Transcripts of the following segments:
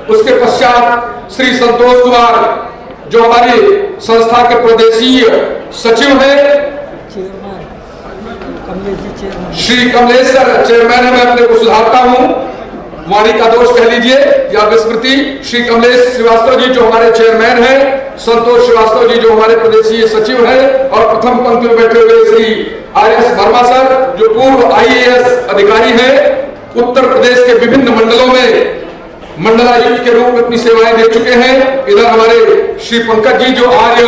उसके पश्चात श्री संतोष कुमार जो हमारी संस्था के प्रदेशीय सचिव हैं, श्री कमलेश सर चेयरमैन है, मैं अपने को सुधारता हूं, वाणी का दोष कह लीजिए या विस्मृति। श्री कमलेश श्रीवास्तव जी जो हमारे चेयरमैन हैं, संतोष श्रीवास्तव जी जो हमारे प्रदेशीय सचिव हैं, और प्रथम पंक्ति में बैठे हुए श्री आर.एस. वर्मा सर जो पूर्व आईएएस अधिकारी हैं, उत्तर प्रदेश के विभिन्न मंडलों में मंडलायुक्त के रूप में अपनी सेवाएं दे चुके हैं। इधर हमारे श्री पंकज जी जो आर्य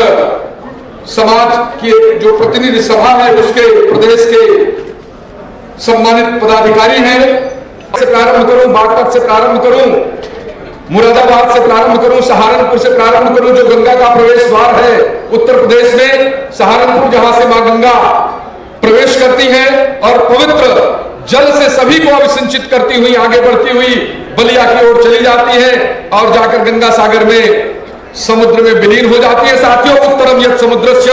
समाज की जो प्रतिनिधि सभा है उसके प्रदेश के सम्मानित पदाधिकारी हैं। से प्रारंभ करूं, बागपत से प्रारंभ करूं, मुरादाबाद से प्रारंभ करूं, सहारनपुर से प्रारंभ करूं, जो गंगा का प्रवेश द्वार है उत्तर प्रदेश में, सहारनपुर जहां से मां गंगा प्रवेश करती है और पवित्र जल से सभी को अभिसिंचित करती हुई आगे बढ़ती हुई बलिया की ओर चली जाती है और जाकर गंगा सागर में समुद्र में विलीन हो जाती है। साथियों, उत्तरम यत् समुद्रस्य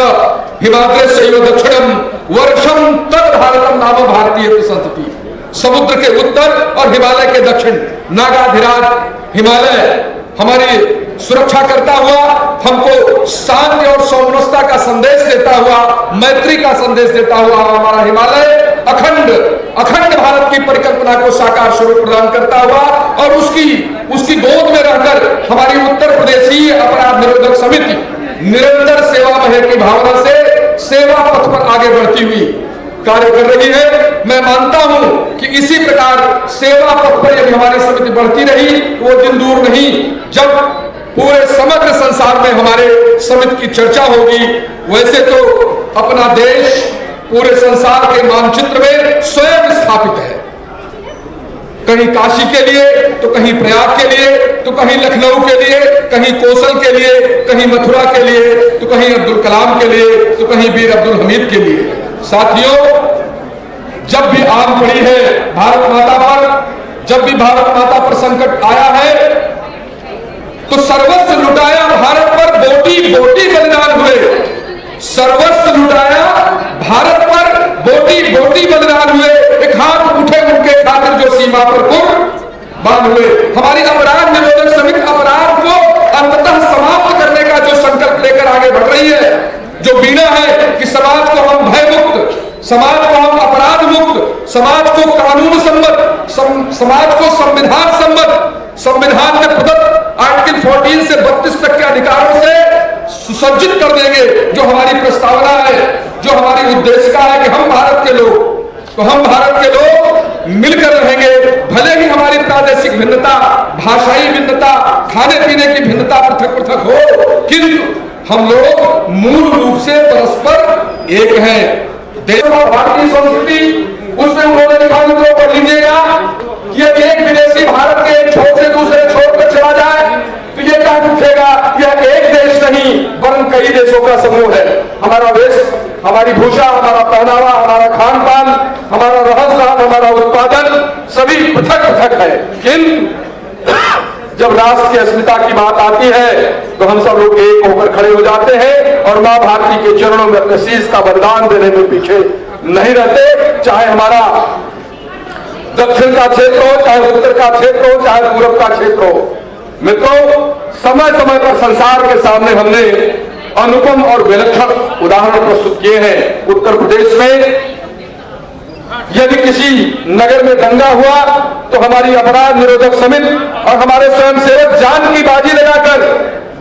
हिमाद्रस्य दक्षिणम वर्षम तद भारतम नाम भारतीय संतति। समुद्र के उत्तर और हिमालय के दक्षिण नागाधिराज हिमालय हमारी सुरक्षा करता हुआ, हमको शांति और सौम्यता का संदेश देता हुआ, मैत्री का संदेश देता हुआ हमारा हिमालय अखंड भारत की परिकल्पना को साकार स्वरूप प्रदान करता हुआ और उसकी गोद में रहकर हमारी उत्तर प्रदेशीय अपराध निरोधक समिति निरंतर सेवा महे की भावना से सेवा पथ पर आगे बढ़ती हुई कार्य कर रही है। मैं मानता हूं कि इसी प्रकार सेवा पथ पर यदि हमारी समिति बढ़ती रही तो वो दिन दूर नहीं जब पूरे समग्र संसार में हमारे समिति की चर्चा होगी। वैसे तो अपना देश पूरे संसार के मानचित्र में स्वयं स्थापित है, कहीं काशी के लिए तो कहीं प्रयाग के लिए तो कहीं लखनऊ के लिए, कहीं कौशल के लिए, कहीं मथुरा के लिए तो कहीं अब्दुल कलाम के लिए तो कहीं वीर अब्दुल हमीद के लिए। साथियों, जब भी आग पड़ी है भारत माता पर, जब भी भारत माता पर संकट आया है तो सर्वस्व लुटाया भारत पर बोटी बोटी बलिदान हुए, सर्वस्व लुटाया भारत पर बोटी बोटी बलिदान हुए। एक हाथ उठे उनके खातिर जो सीमा पर कुर्बान हुए। हमारी अपराध निरोधक समिति अपराध को अंततः समाप्त करने का जो संकल्प लेकर आगे बढ़ रही है, जो बीना है कि समाज को हम भय मुक्त, समाज को हम अपराध मुक्त, समाज को कानून सम्मत, समाज को संविधान सम्मत, संविधान में प्रदत्त आर्टिकल 14 से 32 तक के अधिकारों से सुसज्जित कर देंगे। जो हमारी प्रस्तावना है, जो हमारी उद्देश्य है कि हम भारत के लोग, तो हम भारत के लोग मिलकर रहेंगे। भले ही हमारी प्रादेशिक भिन्नता, भाषाई भिन्नता, खाने पीने की भिन्नता पृथक पृथक हो, किंतु हम लोग मूल रूप से परस्पर एक हैं। देश और भारतीय संस्कृति उसमें उन्होंने लिखा, मित्रों पढ़ लीजिएगा कि एक विदेशी भारत के एक छोर से दूसरे छोर पर चला जाए तो ये क्या पूछेगा, यह एक देश नहीं वरन कई देशों का समूह है। हमारा वेश, हमारी भूषा, हमारा पहनावा, हमारा खान पान, हमारा रहन सहन, हमारा उत्पादन सभी पृथक पृथक है, किंतु जब राष्ट्र की अस्मिता की बात आती है तो हम सब लोग एक होकर खड़े हो जाते हैं और मां भारती के चरणों में अपने शीश का बलिदान देने में पीछे नहीं रहते। चाहे हमारा दक्षिण का क्षेत्र हो, चाहे उत्तर का क्षेत्र हो, चाहे पूरब का क्षेत्र हो। मित्रों, समय समय पर संसार के सामने हमने अनुपम और विलक्षण उदाहरण प्रस्तुत किए हैं। उत्तर प्रदेश में यदि किसी नगर में दंगा हुआ तो हमारी अपराध निरोधक समिति और हमारे स्वयंसेवक जान की बाजी लगाकर,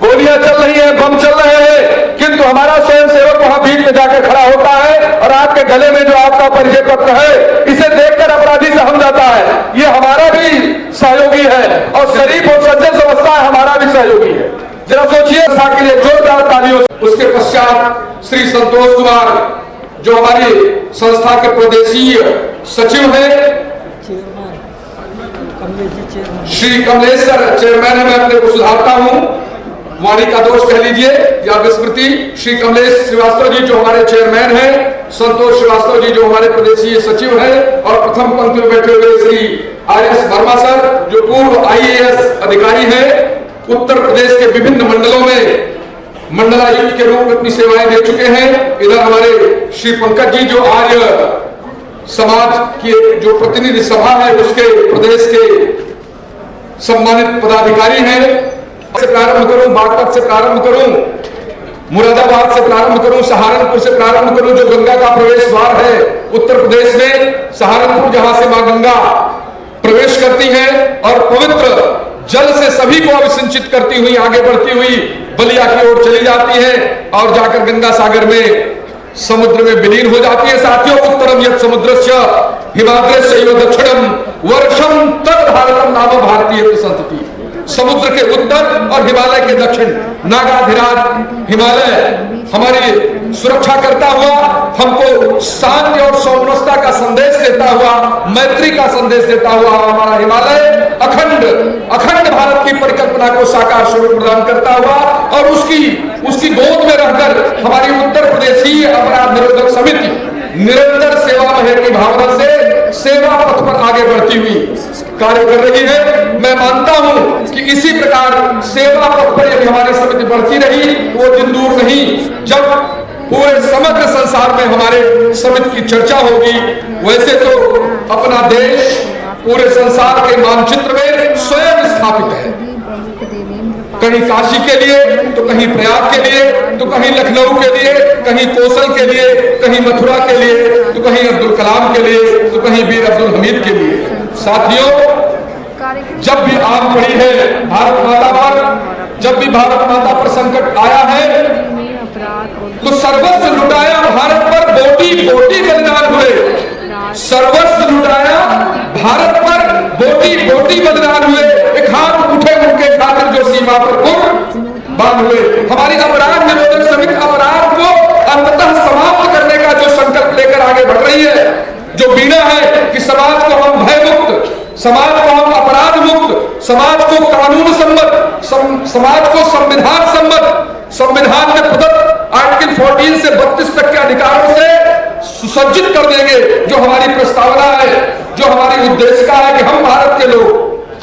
गोलियां चल रही हैं, बम चल रहे हैं, किंतु हमारा स्वयंसेवक वहां बीच में जाकर खड़ा होता है और आपके गले में जो आपका परिचय पत्र है इसे देखकर अपराधी सहम जाता है। ये हमारा भी सहयोगी है और शरीफ और सज्जन समझता है हमारा भी सहयोगी है। जरा सोचिए, के लिए जोरदार तालियों। उसके पश्चात श्री संतोष कुमार जो हमारी संस्था के प्रदेशीय सचिव हैं, श्री कमलेश सर चेयरमैन है, मैं अपने को सुधारता हूं, वाणी का दोष कह लीजिए या विस्मृति। श्री कमलेश श्रीवास्तव जी जो हमारे चेयरमैन हैं, संतोष श्रीवास्तव जी जो हमारे प्रदेशीय सचिव हैं और प्रथम पंक्ति में बैठे हुए श्री आर.एस. वर्मा सर जो पूर्व आईएएस अधिकारी हैं, उत्तर प्रदेश के विभिन्न मंडलों में मंडलायुक्त के रूप में अपनी सेवाएं दे चुके हैं। इधर हमारे श्री पंकज जी जो आर्य समाज की जो प्रतिनिधि सभा है उसके प्रदेश के सम्मानित पदाधिकारी हैं, से प्रारंभ करूं, बागपत से प्रारंभ करूं, मुरादाबाद से प्रारंभ करूं, सहारनपुर से प्रारंभ करूं, जो गंगा का प्रवेश द्वार है उत्तर प्रदेश में सहारनपुर, जहां से मां गंगा प्रवेश करती है और पवित्र जल से सभी को अभिसिंचित करती हुई आगे बढ़ती हुई बलिया की ओर चली जाती है और जाकर गंगा सागर में समुद्र में विलीन हो जाती है। साथियों, उत्तरम यत् समुद्रस्य हिमाद्रस्य दक्षिणम वर्षम तद भारतम नाम भारतीय संतति। समुद्र के उत्तर और हिमालय के दक्षिण नागाधिराज हिमालय हमारी सुरक्षा करता हुआ, हमको शांति और सौम्यता का संदेश देता हुआ, मैत्री का संदेश देता हुआ हमारा हिमालय अखंड भारत की परिकल्पना को साकार स्वरूप प्रदान करता हुआ और उसकी गोद में रहकर हमारी उत्तर प्रदेशी अपराध निरोधक समिति निरंतर सेवा महर की भावना से सेवा पथ पर आगे बढ़ती हुई कार्य कर रही है। मैं मानता हूं कि इसी प्रकार सेवा पथ पर यदि हमारी समिति बढ़ती रही वो दिन दूर नहीं जब पूरे समग्र संसार में हमारे समिति की चर्चा होगी। वैसे तो अपना देश पूरे संसार के मानचित्र में स्वयं स्थापित है, कहीं काशी के लिए तो कहीं प्रयाग के लिए तो कहीं लखनऊ के लिए, कहीं कौशल के लिए, कहीं मथुरा के लिए तो कहीं अब्दुल कलाम के लिए तो कहीं वीर अब्दुल हमीद के लिए। साथियों, जब भी आग पड़ी है भारत माता पर, जब भी भारत माता पर संकट आया है तो सर्वस्व लुटाया भारत पर बोटी बोटी बलिदान हुए, सर्वस्व लुटाया भारत पर बोटी बोटी बलिदान हुए। एक हाथ उठे उनके खातिर जो सीमा पर बांध हुए। हमारी अपराध निरोधक समिति अपराध को अंततः समाप्त करने का जो संकल्प लेकर आगे बढ़ रही है, जो बीड़ा है कि समाज को हम भय मुक्त, समाज को हम अपराध मुक्त, समाज को कानून सम्मत, समाज को संविधान सम्मत, संविधान में प्रदत्त आर्टिकल 14 से 32 तक के अधिकारों से सुसज्जित कर देंगे। जो हमारी प्रस्तावना है, जो हमारी उद्देश्य है कि हम भारत के लोग,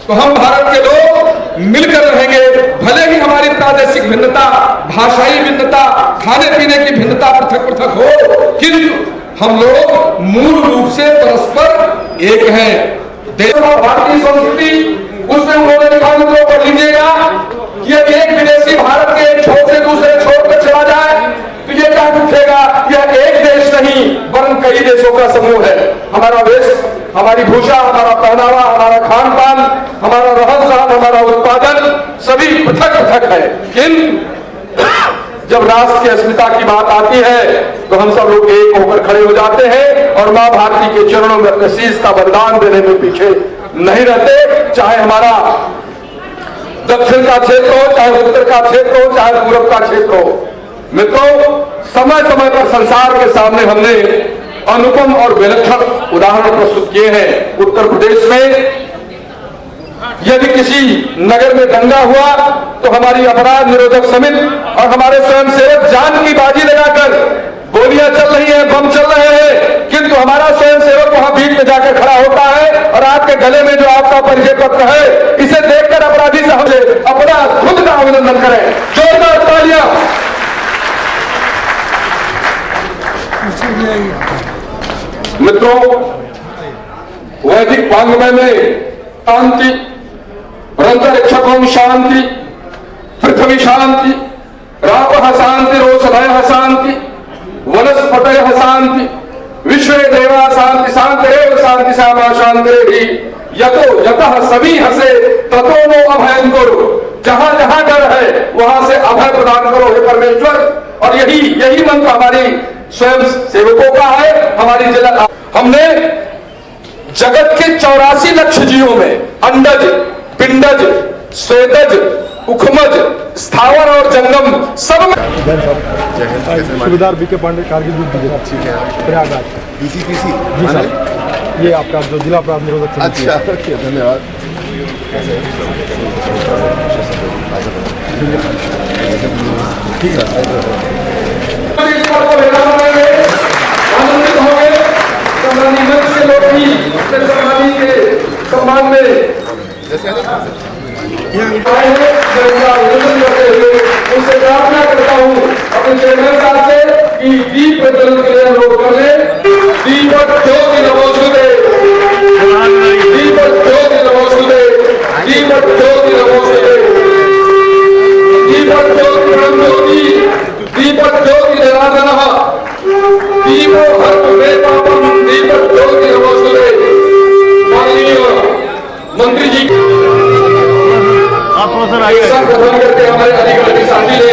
तो हम भारत के लोग मिलकर रहेंगे। भले ही हमारी प्रादेशिक भिन्नता, भाषाई भिन्नता, खाने पीने की भिन्नता पृथक पृथक हो, किंतु हम लोग मूल रूप से परस्पर एक हैं। देश और भारतीय संस्कृति उसमें उन्होंने लिखा, मित्रों पढ़ लीजिएगा, ये एक विदेशी भारत के एक छोर से दूसरे छोर पर चला जाए तो ये क्या उठेगा, यह एक देश नहीं वरन कई देशों का समूह है। हमारा वेश, हमारी भूषा, हमारा पहनावा, हमारा खान पान, हमारा रहन सहन, हमारा उत्पादन सभी पृथक पृथक है, किंतु जब राष्ट्र की अस्मिता की बात आती है तो हम सब लोग एक होकर खड़े हो जाते हैं और मां भारती के चरणों में अपने शीश का बलिदान देने में पीछे नहीं रहते। चाहे हमारा दक्षिण का क्षेत्र हो, चाहे उत्तर का क्षेत्र हो, चाहे पूर्व का क्षेत्र हो। मित्रों, समय समय पर संसार के सामने हमने अनुपम और विलक्षण उदाहरण प्रस्तुत किए हैं। उत्तर प्रदेश में यदि किसी नगर में दंगा हुआ तो हमारी अपराध निरोधक समिति और हमारे स्वयंसेवक जान की बाजी लगाकर, गोलियां चल रही हैं, बम चल रहे हैं, किंतु हमारा स्वयंसेवक वहां बीच में जाकर खड़ा होता है और आपके गले में जो आपका परिचय पत्र है, इसे देखकर अपराधी से हमसे अपना खुद का अभिनंदन करें। जोरदार तालियां। मित्रों, वैदिक वाङ्मय में शांति, अंतरिक्षम शांति, पृथ्वी शांति, रापः शांति, रोषधयः शांति, वनस्पतयः शांति, विश्वे देवा शांति, शांतिरेव शांति सामा शांतिरेहि, यतो यतः सभी हसे ततो नो अभयं कुरु। जहां जहां डर है वहां से अभय प्रदान करो हे परमेश्वर। और यही मंत्र हमारी स्वयं सेवकों का है। हमारी जिला हमने जगत के 84 लक्ष जीवों में अंडज, पिंडज, स्वेदज, उखमज, स्थावर और जंगम सब में सूबेदार बीके पांडे कारगिल युद्ध ठीक है प्रयागराज पीसी जी सर, ये आपका जो जिला अपराध निरोधक समिति है। अच्छा, धन्यवाद। ठीक है, आनंदित होंगे के लोग भी सम्मान में उनसे प्रार्थना करता हूँ अपने चेयरमैन साहब से कि दीप प्रज्वलन के लिए अनुरोध कर ले। दीपक ज्योति नमोस्तुते, दीपक ज्योति नमोस्तुते, दीपक सब प्रदान करके हमारे अधिकारी साथी ने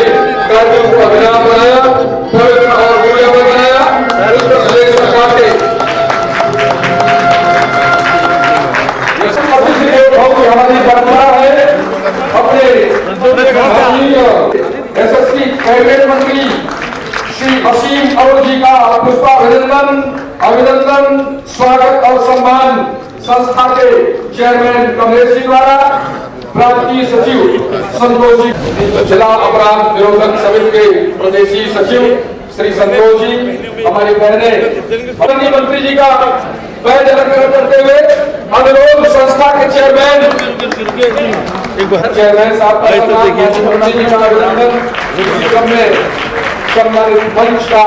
कार्यक्रम को अभिनव बनाया, पवित्र और मूल्यवान बनाया। उत्तर प्रदेश सरकार के हमारी परंपरा है। अपने यशस्वी कैबिनेट मंत्री श्री असीम अरोड़ जी का पुष्पाभिनंदन, अभिनंदन, स्वागत और सम्मान संस्था के चेयरमैन कमलेश जी द्वारा प्रांतीय सचिव संतोष जी, जिला अपराध निरोधक समिति के प्रदेशी सचिव श्री संतोष जी, हमारी बहने माननीय मंत्री जी का वैध अलंकरण करते हुए अनुरोध संस्था के चेयरमैन साहब का सम्मानित मंच का